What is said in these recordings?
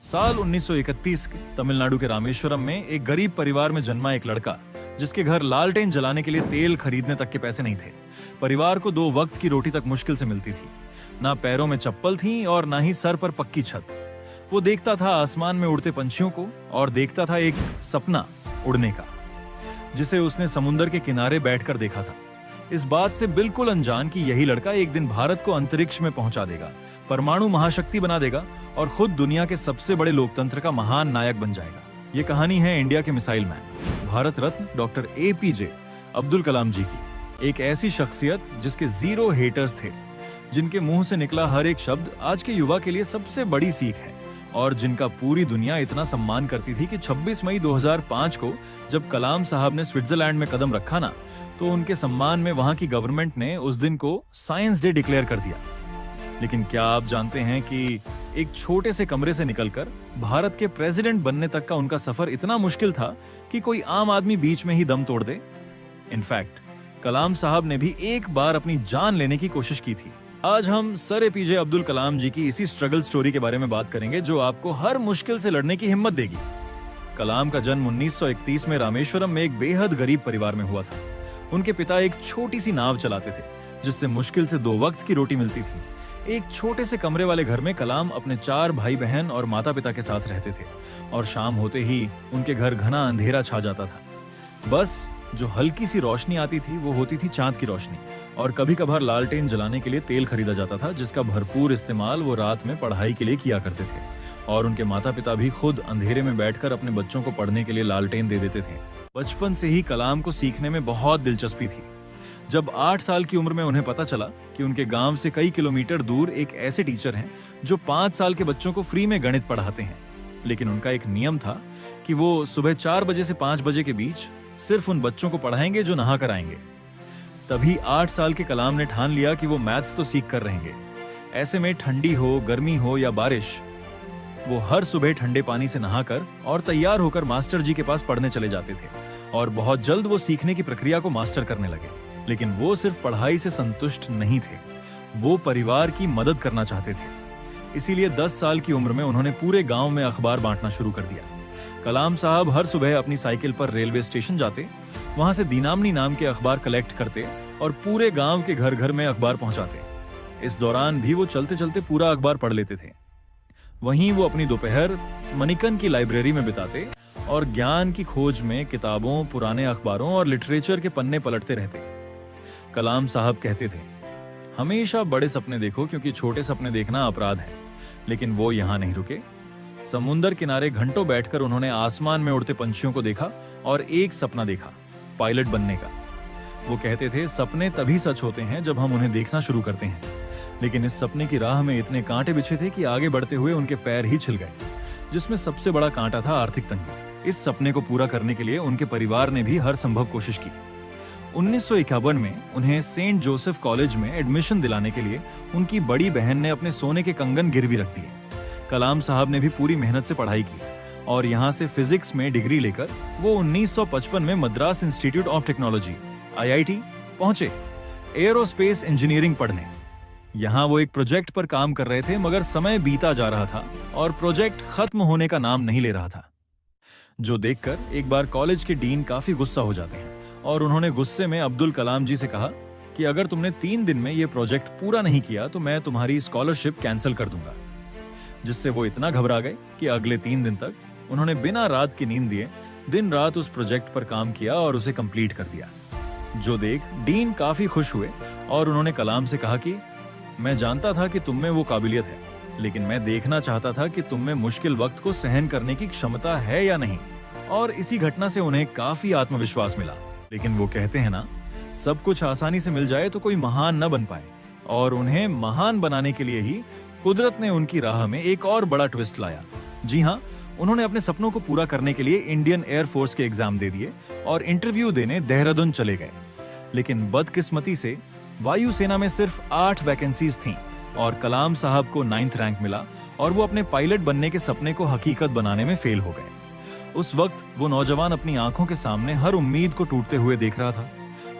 साल 1931 के तमिलनाडु के रामेश्वरम में एक गरीब परिवार में जन्मा एक लड़का, जिसके घर लालटेन जलाने के लिए तेल खरीदने तक के पैसे नहीं थे। परिवार को 2 वक्त की रोटी तक मुश्किल से मिलती थी। ना पैरों में चप्पल थी और ना ही सर पर पक्की छत। वो देखता था आसमान में उड़ते पंछियों को और देखता था एक सपना उड़ने का, जिसे उसने समुद्र के किनारे बैठकर देखा था। इस बात से बिल्कुल अनजान कि यही लड़का एक दिन भारत को अंतरिक्ष में पहुंचा देगा, परमाणु महाशक्ति बना देगा और खुद दुनिया के सबसे बड़े लोकतंत्र का महान नायक बन जाएगा। ये कहानी है इंडिया के missile man, Bharat Ratna doctor APJ Abdul Kalam जी की। एक ऐसी शख्सियत जिसके 0 हेटर्स थे, जिनके मुंह से निकला हर एक शब्द आज के युवा के लिए सबसे बड़ी सीख है और जिनका पूरी दुनिया इतना सम्मान करती थी कि 26 मई 2005 को जब कलाम साहब ने स्विट्जरलैंड में कदम रखा ना, तो उनके सम्मान में वहां की गवर्नमेंट ने उस दिन को साइंस डे डिक्लेयर कर दिया। लेकिन क्या आप जानते हैं कि एक छोटे से कमरे से निकलकर भारत के प्रेसिडेंट बनने तक का उनका सफर इतना मुश्किल था कि कोई आम आदमी बीच में ही दम तोड़ दे। इनफैक्ट कलाम साहब ने भी एक बार अपनी जान लेने की कोशिश की थी। आज हम सर एपीजे अब्दुल कलाम जी की इसी स्ट्रगल स्टोरी के बारे में बात करेंगे, जो आपको हर मुश्किल से लड़ने की हिम्मत देगी। कलाम का जन्म 1931 में रामेश्वरम में एक बेहद गरीब परिवार में हुआ था। उनके पिता एक छोटी सी नाव चलाते थे, जिससे मुश्किल से 2 वक्त की रोटी मिलती थी। एक छोटे से कमरे वाले घर में कलाम अपने 4 भाई बहन और माता पिता के साथ रहते थे और शाम होते ही उनके घर घना अंधेरा छा जाता था। बस जो हल्की सी रोशनी आती थी वो होती थी चांद की रोशनी, और कभी कभार लालटेन जलाने के लिए तेल खरीदा जाता था, जिसका भरपूर इस्तेमाल वो रात में पढ़ाई के लिए किया करते थे। और उनके माता पिता भी खुद अंधेरे में बैठकर अपने बच्चों को पढ़ने के लिए लालटेन दे देते थे। बचपन से ही कलाम को सीखने में बहुत दिलचस्पी थी। जब 8 साल की उम्र में उन्हें पता चला कि उनके गांव से कई किलोमीटर दूर एक ऐसे टीचर हैं जो 5 साल के बच्चों को फ्री में गणित पढ़ाते हैं, लेकिन उनका एक नियम था कि वो सुबह 4 बजे से 5 बजे के बीच सिर्फ उन बच्चों को पढ़ाएंगे जो नहा कर आएंगे। तभी 8 साल के कलाम ने ठान लिया कि वो मैथ्स तो सीख कर रहेंगे। ऐसे में ठंडी हो, गर्मी हो या बारिश, वो हर सुबह ठंडे पानी से नहाकर और तैयार होकर मास्टर जी के पास पढ़ने चले जाते थे और बहुत जल्द वो सीखने की प्रक्रिया को मास्टर करने लगे। लेकिन वो सिर्फ पढ़ाई से संतुष्ट नहीं थे, वो परिवार की मदद करना चाहते थे। इसीलिए 10 साल की उम्र में उन्होंने पूरे गांव में अखबार बांटना शुरू कर दिया। कलाम साहब हर सुबह अपनी साइकिल पर रेलवे स्टेशन जाते, वहां से दीनामनी नाम के अखबार कलेक्ट करते और पूरे गांव के घर घर में अखबार पहुंचाते। इस दौरान भी वो चलते चलते पूरा अखबार पढ़ लेते थे। वहीं वो अपनी दोपहर मणिकन की लाइब्रेरी में बिताते और ज्ञान की खोज में किताबों, पुराने अखबारों और लिटरेचर के पन्ने पलटते रहते। कलाम साहब कहते थे, हमेशा बड़े सपने देखो क्योंकि छोटे सपने देखना अपराध है। लेकिन वो यहां नहीं रुके। समुद्र किनारे घंटों बैठकर उन्होंने आसमान में उड़ते पंछियों को देखा और एक सपना देखा, पायलट बनने का। वो कहते थे, सपने तभी सच होते हैं जब हम उन्हें देखना शुरू करते हैं। लेकिन इस सपने की राह में इतने कांटे बिछे थे कि आगे बढ़ते हुए उनके पैर ही छिल गए, जिसमें सबसे बड़ा कांटा था आर्थिक तंगी। इस सपने को पूरा करने के लिए उनके परिवार ने भी हर संभव कोशिश की। 1951 में उन्हें सेंट जोसेफ कॉलेज में एडमिशन दिलाने के लिए उनकी बड़ी बहन ने अपने सोने के कंगन गिरवी रख दिए। कलाम साहब ने भी पूरी मेहनत से पढ़ाई की और यहाँ से फिजिक्स में डिग्री लेकर वो 1955 में Madras institute of technology (IIT) पहुंचे, एयरोस्पेस इंजीनियरिंग पढ़ने। यहाँ वो एक प्रोजेक्ट पर काम कर रहे थे, मगर समय बीता जा रहा था और प्रोजेक्ट खत्म होने का नाम नहीं ले रहा था, जो देखकर एक बार कॉलेज के डीन काफी गुस्सा हो जाते हैं और उन्होंने गुस्से में अब्दुल कलाम जी से कहा कि अगर तुमने 3 दिन में ये प्रोजेक्ट पूरा नहीं किया तो मैं तुम्हारी स्कॉलरशिप कैंसिल कर दूंगा। जिससे वो इतना घबरा गए कि अगले 3 दिन तक उन्होंने बिना रात की नींद दिए दिन रात उस प्रोजेक्ट पर काम किया और उसे कंप्लीट कर दिया। जो देख डीन काफी खुश हुए और उन्होंने कलाम से कहा कि मैं जानता था कि तुम में वो काबिलियत है, लेकिन मैं देखना चाहता था कि तुम में मुश्किल वक्त को सहन करने की क्षमता है या नहीं। और इसी घटना से उन्हें काफी आत्मविश्वास मिला। लेकिन वो कहते हैं ना, सब कुछ आसानी से मिल जाए तो कोई महान न बन पाए, और उन्हें महान बनाने के लिए ही कुदरत ने उनकी राह में एक और बड़ा ट्विस्ट लाया। जी हाँ, उन्होंने अपने सपनों को पूरा करने के लिए इंडियन एयरफोर्स के एग्जाम दे दिए और इंटरव्यू देने देहरादून चले गए। लेकिन बदकिस्मती से वायुसेना में सिर्फ 8 वैकेंसीज थीं और कलाम साहब को 9th रैंक मिला और वो अपने पायलट बनने के सपने को हकीकत बनाने में फेल हो गए। उस वक्त वो नौजवान अपनी आंखों के सामने हर उम्मीद को टूटते हुए देख रहा था।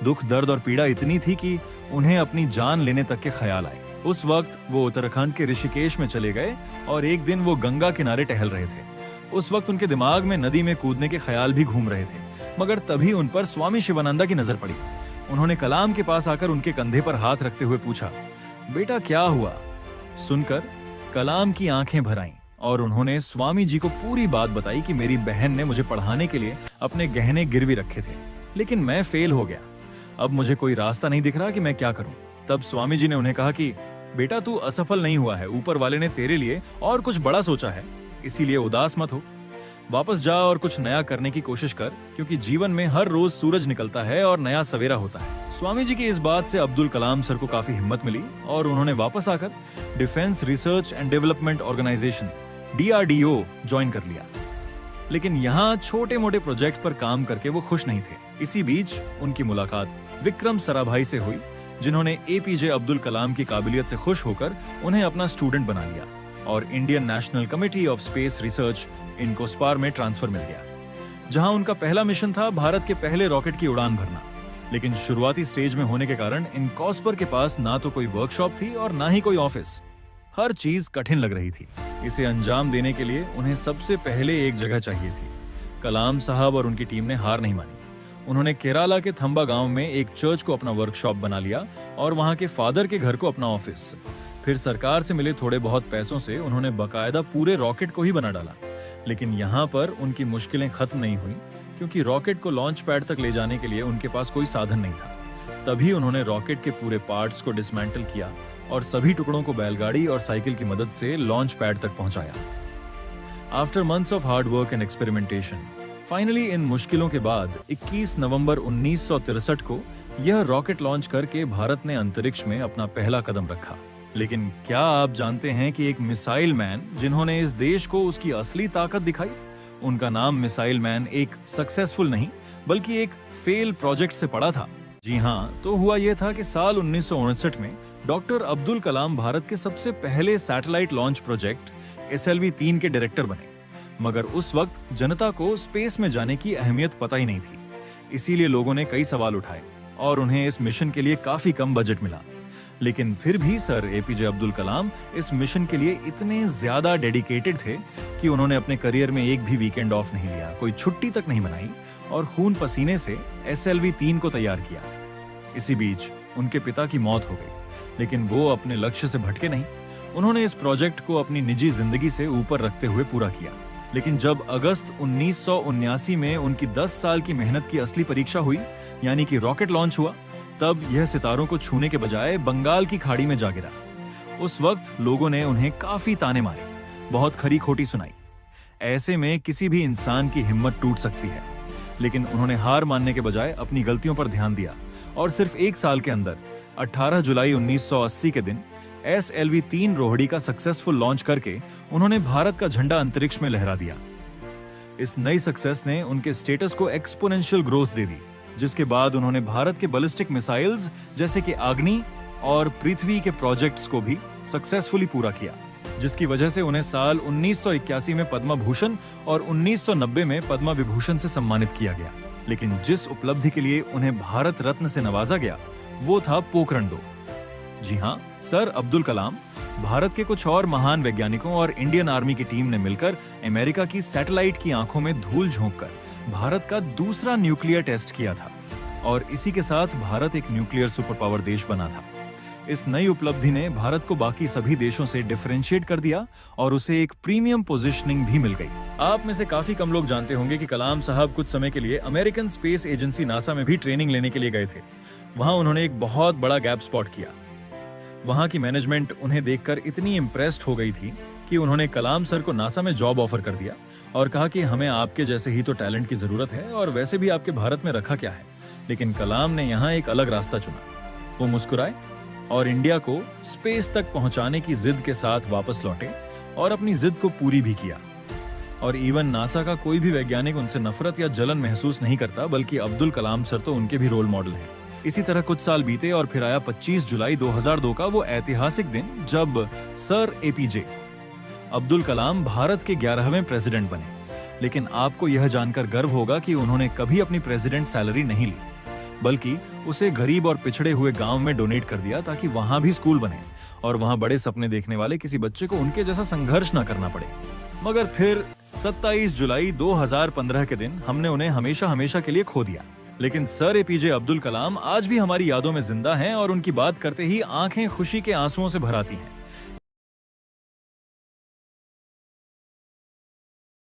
दुख, दर्द और पीड़ा इतनी थी कि उन्हें अपनी जान लेने तक के ख्याल आए। उस वक्त वो उत्तराखंड के ऋषिकेश में चले गए और एक दिन वो गंगा किनारे टहल रहे थे। उस वक्त उनके दिमाग में नदी में कूदने के ख्याल भी घूम रहे थे, मगर तभी उन पर स्वामी शिवानंदा की नजर पड़ी। उन्होंने कलाम के पास आकर उनके कंधे पर हाथ रखते हुए पूछा, बेटा क्या हुआ? सुनकर कलाम की आंखें भर आईं और उन्होंने स्वामी जी को पूरी बात बताई कि मेरी बहन ने मुझे पढ़ाने के लिए अपने गहने गिरवी रखे थे, लेकिन मैं फेल हो गया। अब मुझे कोई रास्ता नहीं दिख रहा कि मैं क्या करूं। तब स्वामी जी ने उन्हें कहा कि बेटा तू असफल नहीं हुआ है, ऊपर वाले ने तेरे लिए और कुछ बड़ा सोचा है, इसीलिए उदास मत हो। वापस जा और कुछ नया करने की कोशिश कर, क्योंकि जीवन में हर रोज सूरज निकलता है और नया सवेरा होता है। स्वामी जी की इस बात से अब्दुल कलाम सर को काफी हिम्मत मिली और उन्होंने वापस आकर defence research and development organisation DRDO join कर लिया। लेकिन यहाँ छोटे मोटे प्रोजेक्ट पर काम करके वो खुश नहीं थे। इसी बीच उनकी मुलाकात विक्रम साराभाई से हुई, जिन्होंने APJ अब्दुल कलाम की काबिलियत से खुश होकर उन्हें अपना स्टूडेंट बना लिया और Indian National Committee of Space Research INCOSPAR में ट्रांसफर मिल गया, जहां उनका पहला मिशन था भारत के पहले रॉकेट की उड़ान भरना। लेकिन शुरुआती स्टेज में होने के कारण इनकोस्पार के पास ना तो कोई वर्कशॉप थी और ना ही कोई ऑफिस। हर चीज कठिन लग रही थी। इसे अंजाम देने के लिए उन्हें सबसे पहले एक जगह चाहिए थी। कलाम साहब और उनकी टीम ने हार नहीं मानी। उन्होंने केरला के थंबा गांव में एक चर्च को अपना वर्कशॉप बना लिया और वहां के फादर के घर को अपना ऑफिस। फिर सरकार से मिले थोड़े बहुत पैसों से उन्होंने बकायदा पूरे रॉकेट को ही बना डाला। लेकिन यहाँ पर उनकी मुश्किलें खत्म नहीं हुई, क्योंकि रॉकेट को लॉन्च पैड तक ले जाने के लिए उनके पास कोई साधन नहीं था। तभी उन्होंने रॉकेट के पूरे पार्ट्स को डिसमेंटल किया और सभी टुकड़ों को बैलगाड़ी और साइकिल की मदद से लॉन्च पैड तक पहुंचाया। After months of hard work and experimentation, finally in मुश्किलों के बाद 21 नवंबर 1963 को यह रॉकेट लॉन्च करके भारत ने अंतरिक्ष में अपना पहला कदम रखा। लेकिन क्या आप जानते हैं कि एक मिसाइल मैन जिन्होंने इस देश को उसकी असली ताकत दिखाई, उनका नाम मिसाइल मैन एक सक्सेसफुल नहीं बल्कि एक फेल प्रोजेक्ट से पड़ा था। जी हाँ, तो हुआ यह था कि साल 1959 में डॉक्टर अब्दुल कलाम भारत के सबसे पहले सैटेलाइट लॉन्च प्रोजेक्ट SLV-3 के डायरेक्टर बने। मगर उस वक्त जनता को स्पेस में जाने की अहमियत पता ही नहीं थी। इसीलिए लोगों ने कई सवाल उठाए और उन्हें इस मिशन के लिए काफी कम बजट मिला। लेकिन फिर भी सर APJ अब्दुल कलाम इस मिशन के लिए इतने ज्यादा डेडिकेटेड थे कि उन्होंने अपने करियर में एक भी वीकेंड ऑफ नहीं लिया, कोई छुट्टी तक नहीं मनाई और खून पसीने से SLV-3 को तैयार किया। इसी बीच उनके पिता की मौत हो गई, लेकिन वो अपने लक्ष्य से भटके नहीं। उन्होंने इस प्रोजेक्ट को अपनी निजी जिंदगी से ऊपर रखते हुए पूरा किया। लेकिन जब अगस्त 1979 में उनकी 10 साल की मेहनत की असली परीक्षा हुई, यानी कि रॉकेट लॉन्च हुआ, तब यह सितारों को छूने के बजाय बंगाल की खाड़ी में जा गिरा। उस वक्त लोगों ने उन्हें काफी ताने मारे, बहुत खरी खोटी सुनाई। ऐसे में किसी भी इंसान की हिम्मत टूट सकती है, लेकिन उन्होंने हार मानने के बजाय अपनी गलतियों पर ध्यान दिया और सिर्फ एक साल के अंदर 18 जुलाई 1980 के दिन SLV-3 रोहिणी का सक्सेसफुल लॉन्च करके उन्होंने भारत का झंडा अंतरिक्ष में लहरा दिया। इस नई सक्सेस ने उनके स्टेटस को एक्सपोनेंशियल ग्रोथ दे दी, जिसके बाद उन्होंने भारत के बैलिस्टिक मिसाइल्स जैसे कि अग्नि और पृथ्वी के प्रोजेक्ट्स को भी सक्सेसफुली पूरा किया, जिसकी वजह से उन्हें साल 1981 में पद्म भूषण और 1990 में पद्म विभूषण से सम्मानित किया गया। लेकिन जिस उपलब्धि के लिए उन्हें भारत रत्न से नवाजा गया वो था पोखरण 2। जी हाँ, सर अब्दुल कलाम, भारत के कुछ और महान वैज्ञानिकों और इंडियन आर्मी की टीम ने मिलकर अमेरिका की सैटेलाइट की आंखों में धूल झोंककर भारत का दूसरा न्यूक्लियर टेस्ट किया था और इसी के साथ भारत एक न्यूक्लियर सुपर पावर देश बना था। इस नई उपलब्धि ने भारत को बाकी सभी देशों से डिफरेंशिएट कर दिया और उसे एक प्रीमियम पोजीशनिंग भी मिल गई। आप में से काफी कम लोग जानते होंगे कि कलाम साहब कुछ समय के लिए अमेरिकन स्पेस एजेंसी नासा में भी ट्रेनिंग लेने के लिए गए थे। वहां उन्होंने एक बहुत बड़ा गैप स्पॉट किया। वहां की मैनेजमेंट उन्हें देखकर इतनी इम्प्रेस्ड हो गई थी कि उन्होंने कलाम सर को नासा में जॉब ऑफर कर दिया और कहा कि हमें आपके जैसे ही तो टैलेंट की जरूरत है और वैसे भी आपके भारत में रखा क्या है। लेकिन कलाम ने यहाँ एक अलग रास्ता चुना। वो मुस्कुराए और इंडिया को स्पेस तक पहुंचाने की जिद के साथ वापस लौटे और अपनी जिद को पूरी भी किया। और इवन नासा का कोई भी वैज्ञानिक उनसे नफरत या जलन महसूस नहीं करता, बल्कि अब्दुल कलाम सर तो उनके भी रोल मॉडल हैं। इसी तरह कुछ साल बीते और फिर आया 25 जुलाई 2002 का वो ऐतिहासिक दिन जब सर APJ अब्दुल कलाम भारत के 11वें प्रेसिडेंट बने। लेकिन आपको यह जानकर गर्व होगा कि उन्होंने कभी अपनी प्रेसिडेंट सैलरी नहीं ली, बल्कि उसे गरीब और पिछड़े हुए गांव में डोनेट कर दिया ताकि वहां भी स्कूल बने और वहां बड़े सपने देखने वाले किसी बच्चे को उनके जैसा संघर्ष ना करना पड़े। मगर फिर 27 जुलाई 2015 के दिन हमने उन्हें हमेशा हमेशा के लिए खो दिया। लेकिन सर एपीजे अब्दुल कलाम आज भी हमारी यादों में जिंदा हैं और उनकी बात करते ही आंखें खुशी के आंसुओं से भर आती हैं।